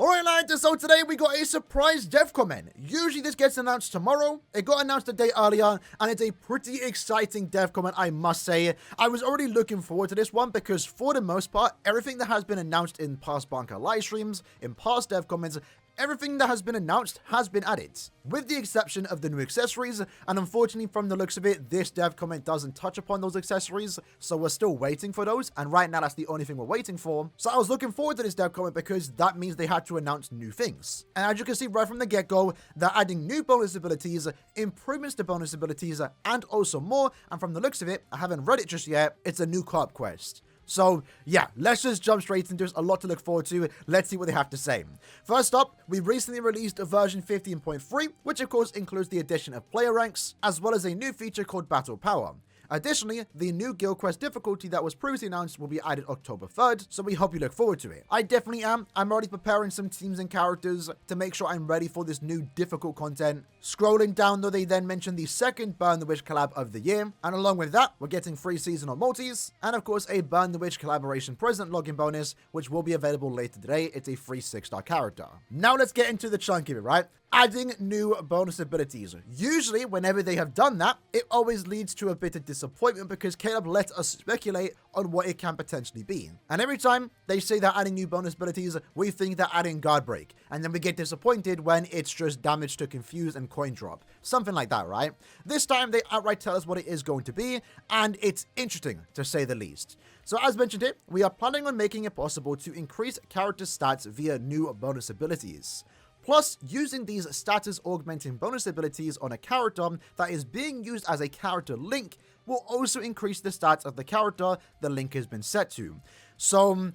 Alright lads, so today we got a surprise dev comment. Usually this gets announced tomorrow. It got announced a day earlier, and it's a pretty exciting dev comment, I must say. I was already looking forward to this one because for the most part, everything that has been announced in past Banker live streams, in past dev comments, everything that has been announced has been added, with the exception of the new accessories, and unfortunately from the looks of it, this dev comment doesn't touch upon those accessories, so we're still waiting for those, and right now that's the only thing we're waiting for. So I was looking forward to this dev comment because that means they had to announce new things. And as you can see right from the get-go, they're adding new bonus abilities, improvements to bonus abilities, and also more, and from the looks of it, I haven't read it just yet, it's a new Coop Quest. So yeah, let's just jump straight into it. A lot to look forward to. Let's see what they have to say. First up, we recently released version 15.3, which of course includes the addition of player ranks, as well as a new feature called Battle Power. Additionally, the new Guild Quest difficulty that was previously announced will be added October 3rd, so we hope you look forward to it. I definitely am. I'm already preparing some teams and characters to make sure I'm ready for this new difficult content. Scrolling down though, they then mentioned the second Burn the Witch collab of the year, and along with that, we're getting free seasonal multis, and of course a Burn the Witch collaboration present login bonus, which will be available later today. It's a free 6-star character. Now let's get into the chunk of it, right? Adding new bonus abilities. Usually, whenever they have done that, it always leads to a bit of disappointment because Caleb lets us speculate on what it can potentially be. And every time they say they're adding new bonus abilities, we think they're adding guard break. And then we get disappointed when it's just damage to confuse and coin drop. Something like that, right? This time, they outright tell us what it is going to be, and it's interesting, to say the least. So as mentioned here, we are planning on making it possible to increase character stats via new bonus abilities. Plus, using these status augmenting bonus abilities on a character that is being used as a character link will also increase the stats of the character the link has been set to. So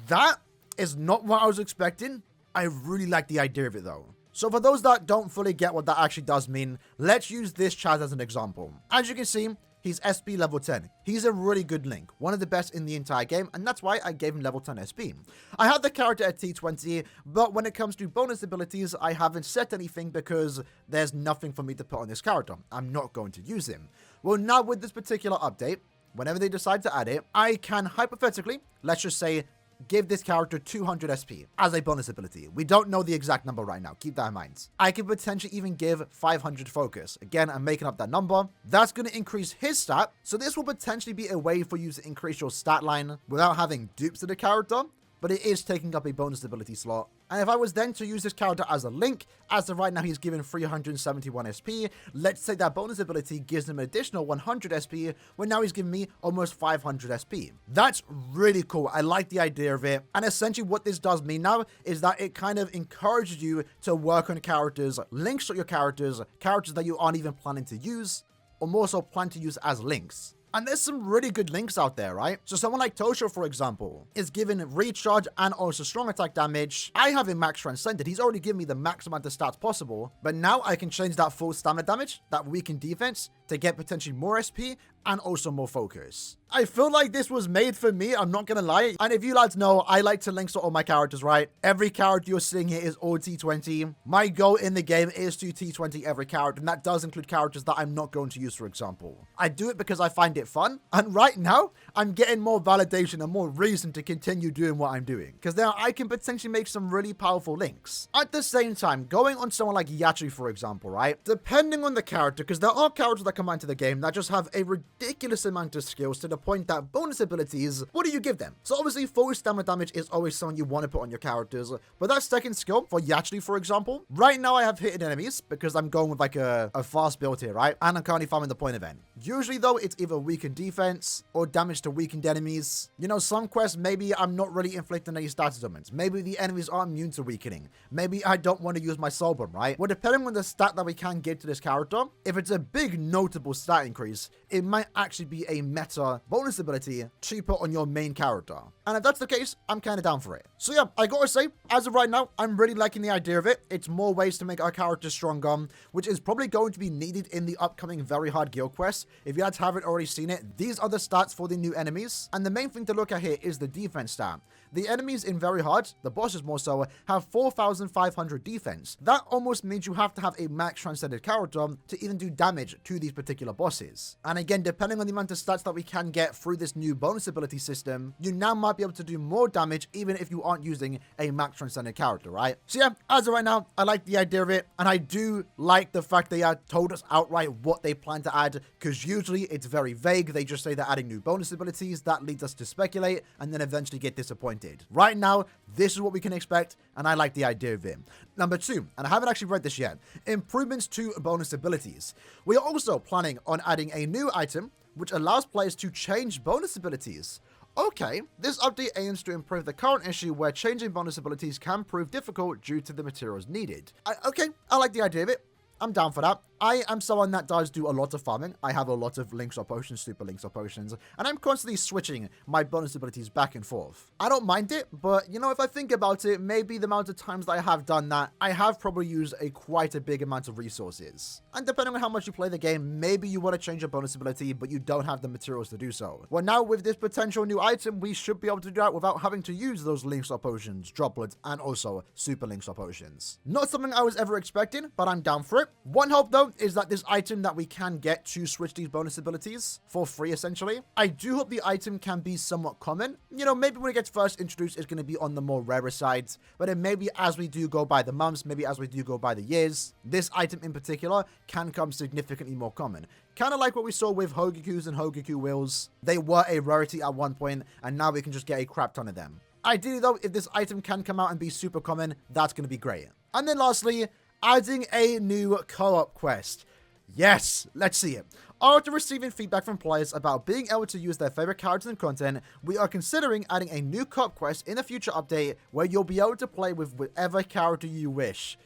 that is not what I was expecting. I really like the idea of it though. So for those that don't fully get what that actually does mean, let's use this Chaz as an example. As you can see, he's SP level 10. He's a really good link, one of the best in the entire game, and that's why I gave him level 10 SP. I have the character at T20, but when it comes to bonus abilities, I haven't set anything because there's nothing for me to put on this character. I'm not going to use him. Well, now with this particular update, whenever they decide to add it, I can hypothetically, let's just say, give this character 200 SP as a bonus ability. We don't know the exact number right now. Keep that in mind. I could potentially even give 500 focus. Again, I'm making up that number. That's going to increase his stat. So this will potentially be a way for you to increase your stat line without having dupes to the character, but it is taking up a bonus ability slot. And if I was then to use this character as a link, as of right now he's given 371 SP, let's say that bonus ability gives him an additional 100 SP, when now he's giving me almost 500 SP. That's really cool. I like the idea of it. And essentially what this does mean now is that it kind of encourages you to work on characters, links to your characters that you aren't even planning to use, or more so plan to use as links. And there's some really good links out there, right? So someone like Tosho, for example, is given recharge and also strong attack damage. I have him max transcended. He's already given me the max amount of stats possible. But now I can change that full stamina damage, that weakened defense, to get potentially more SP and also more focus. I feel like this was made for me, I'm not gonna lie. And if you lads know, I like to link to all my characters, right? Every character you're seeing here is all T20. My goal in the game is to T20 every character, and that does include characters that I'm not going to use, for example. I do it because I find it fun, and right now, I'm getting more validation and more reason to continue doing what I'm doing, because now I can potentially make some really powerful links. At the same time, going on someone like Yachi, for example, right? Depending on the character, because there are characters that come into the game that just have a ridiculous amount of skills to the point that bonus abilities, what do you give them? So obviously full stamina damage is always something you want to put on your characters, but that second skill for Yachi, for example, right now I have hidden enemies because I'm going with like a fast build here, right? And I'm currently farming the point event. Usually though, it's either weakened defense or damage to weakened enemies. You know, some quests, maybe I'm not really inflicting any status augments. Maybe the enemies are immune to weakening. Maybe I don't want to use my soul bomb, right? Well, depending on the stat that we can give to this character, if it's a big notable stat increase, it might actually be a meta bonus ability to put on your main character. And if that's the case, I'm kind of down for it. So yeah, I gotta say, as of right now, I'm really liking the idea of it. It's more ways to make our characters stronger, which is probably going to be needed in the upcoming very hard guild quest. If you guys haven't already seen it, these are the stats for the new enemies. And the main thing to look at here is the defense stat. The enemies in very hard, the bosses more so, have 4,500 defense. That almost means you have to have a max transcended character to even do damage to these particular bosses. And again, depending on the amount of stats that we can get through this new bonus ability system, you now might be able to do more damage even if you aren't using a max transcendent character, right? So yeah, as of right now, I like the idea of it, and I do like the fact they told us outright what they plan to add, because usually it's very vague. They just say they're adding new bonus abilities. That leads us to speculate and then eventually get disappointed. Right now, this is what we can expect, and I like the idea of it. Number 2, and I haven't actually read this yet, improvements to bonus abilities. We are also planning on adding a new item which allows players to change bonus abilities. Okay, this update aims to improve the current issue where changing bonus abilities can prove difficult due to the materials needed. Okay, I like the idea of it. I'm down for that. I am someone that does do a lot of farming. I have a lot of links or potions, super links or potions, and I'm constantly switching my bonus abilities back and forth. I don't mind it, but you know, if I think about it, maybe the amount of times that I have done that, I have probably used quite a big amount of resources. And depending on how much you play the game, maybe you want to change your bonus ability, but you don't have the materials to do so. Well, now with this potential new item, we should be able to do that without having to use those links or potions, droplets, and also super links or potions. Not something I was ever expecting, but I'm down for it. One hope though is that this item that we can get to switch these bonus abilities for free, essentially. I do hope the item can be somewhat common. You know, maybe when it gets first introduced, it's going to be on the more rarer side, but then maybe as we do go by the months, maybe as we do go by the years, this item in particular can come significantly more common. Kind of like what we saw with Hogakus and Hogaku wheels. They were a rarity at one point, and now we can just get a crap ton of them. Ideally though, if this item can come out and be super common, that's going to be great. And then lastly, adding a new co-op quest. Yes, let's see it. After receiving feedback from players about being able to use their favorite characters and content, we are considering adding a new co-op quest in a future update where you'll be able to play with whatever character you wish.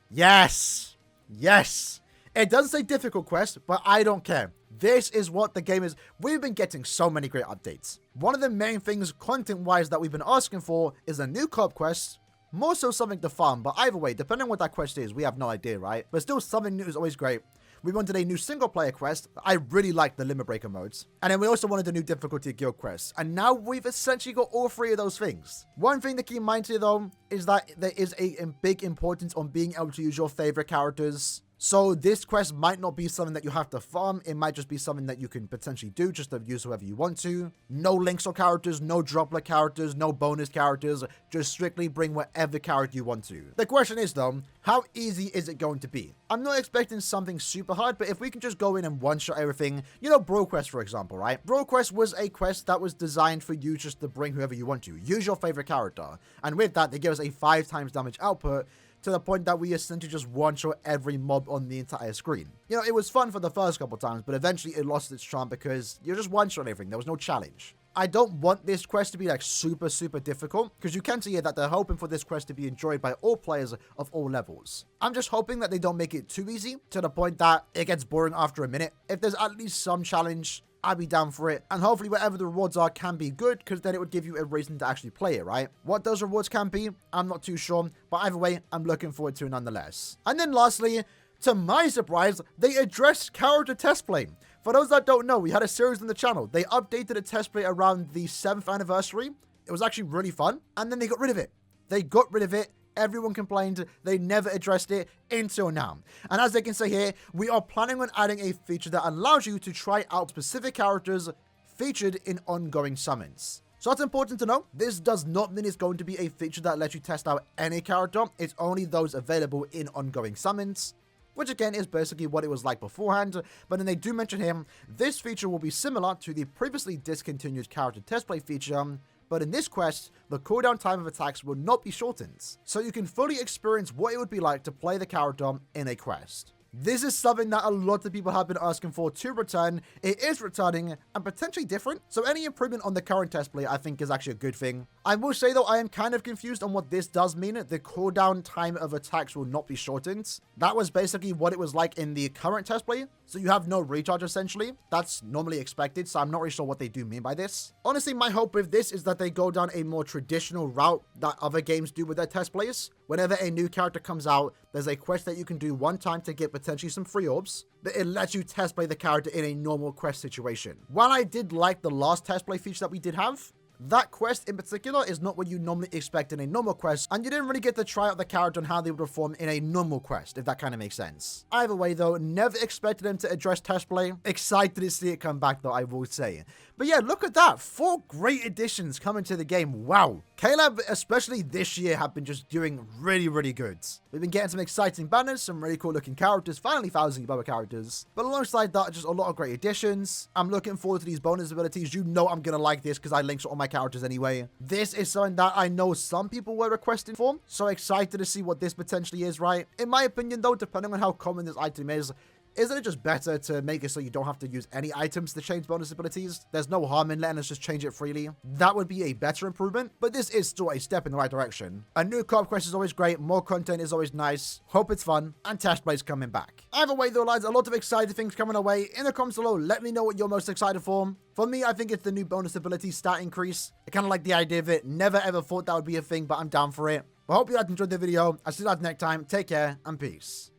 Yes. Yes. It doesn't say difficult quest, but I don't care. This is what the game is. We've been getting so many great updates. One of the main things content-wise that we've been asking for is a new co-op quest. More so something to farm, but either way, depending on what that quest is, we have no idea, right? But still, something new is always great. We wanted a new single-player quest. I really like the Limit Breaker modes. And then we also wanted a new difficulty guild quest. And now we've essentially got all three of those things. One thing to keep in mind here, though, is that there is a big importance on being able to use your favorite characters. So this quest might not be something that you have to farm. It might just be something that you can potentially do just to use whoever you want to. No links or characters, no droplet characters, no bonus characters. Just strictly bring whatever character you want to. The question is though, how easy is it going to be? I'm not expecting something super hard, but if we can just go in and one-shot everything, you know, Bro Quest, for example, right? Bro Quest was a quest that was designed for you just to bring whoever you want to. Use your favorite character. And with that, they give us a 5 times damage output, to the point that we essentially just one-shot every mob on the entire screen. You know, it was fun for the first couple times, but eventually it lost its charm because you're just one-shot everything. There was no challenge. I don't want this quest to be like super difficult, because you can see here that they're hoping for this quest to be enjoyed by all players of all levels. I'm just hoping that they don't make it too easy to the point that it gets boring after a minute. If there's at least some challenge, I'd be down for it. And hopefully whatever the rewards are can be good, because then it would give you a reason to actually play it, right? What those rewards can be, I'm not too sure. But either way, I'm looking forward to it nonetheless. And then lastly, to my surprise, they addressed character test play. For those that don't know, we had a series on the channel. They updated a test play around the 7th anniversary. It was actually really fun. And then they got rid of it. They got rid of it. Everyone complained. They never addressed it until now. And as they can say here, we are planning on adding a feature that allows you to try out specific characters featured in ongoing summons. So that's important to know. This does not mean it's going to be a feature that lets you test out any character. It's only those available in ongoing summons, which again is basically what it was like beforehand. But then they do mention here, this feature will be similar to the previously discontinued character test play feature, but in this quest, the cooldown time of attacks will not be shortened, so you can fully experience what it would be like to play the character in a quest. This is something that a lot of people have been asking for to return. It is returning and potentially different. So any improvement on the current test play, I think, is actually a good thing. I will say, though, I am kind of confused on what this does mean. The cooldown time of attacks will not be shortened. That was basically what it was like in the current test play. So you have no recharge, essentially. That's normally expected, so I'm not really sure what they do mean by this. Honestly, my hope with this is that they go down a more traditional route that other games do with their test plays. Whenever a new character comes out, there's a quest that you can do one time to get potentially some free orbs, but it lets you test play the character in a normal quest situation. While I did like the last test play feature that we did have, That quest in particular is not what you normally expect in a normal quest, and you didn't really get to try out the character and how they would perform in a normal quest, if that kind of makes sense. Either way though, never expected them to address test play. Excited to see it come back though, I will say. But yeah, look at that. 4 great additions coming to the game. Wow. Caleb, especially this year, have been just doing really, really good. We've been getting some exciting banners, some really cool looking characters, finally 1,000 Boba characters. But alongside that, just a lot of great additions. I'm looking forward to these bonus abilities. You know I'm going to like this because I linked all my characters anyway. This is something that I know some people were requesting for, so excited to see what this potentially is, right? In my opinion though, depending on how common this item is, isn't it just better to make it so you don't have to use any items to change bonus abilities? There's no harm in letting us just change it freely. That would be a better improvement, but this is still a step in the right direction. A new Coop Quest is always great, more content is always nice, hope it's fun, and test play's coming back. Either way though, lads, a lot of exciting things coming our way. In the comments below, let me know what you're most excited for. For me, I think it's the new bonus ability stat increase. I kind of like the idea of it. Never ever thought that would be a thing, but I'm down for it. I hope you guys enjoyed the video. I'll see you guys next time. Take care and peace.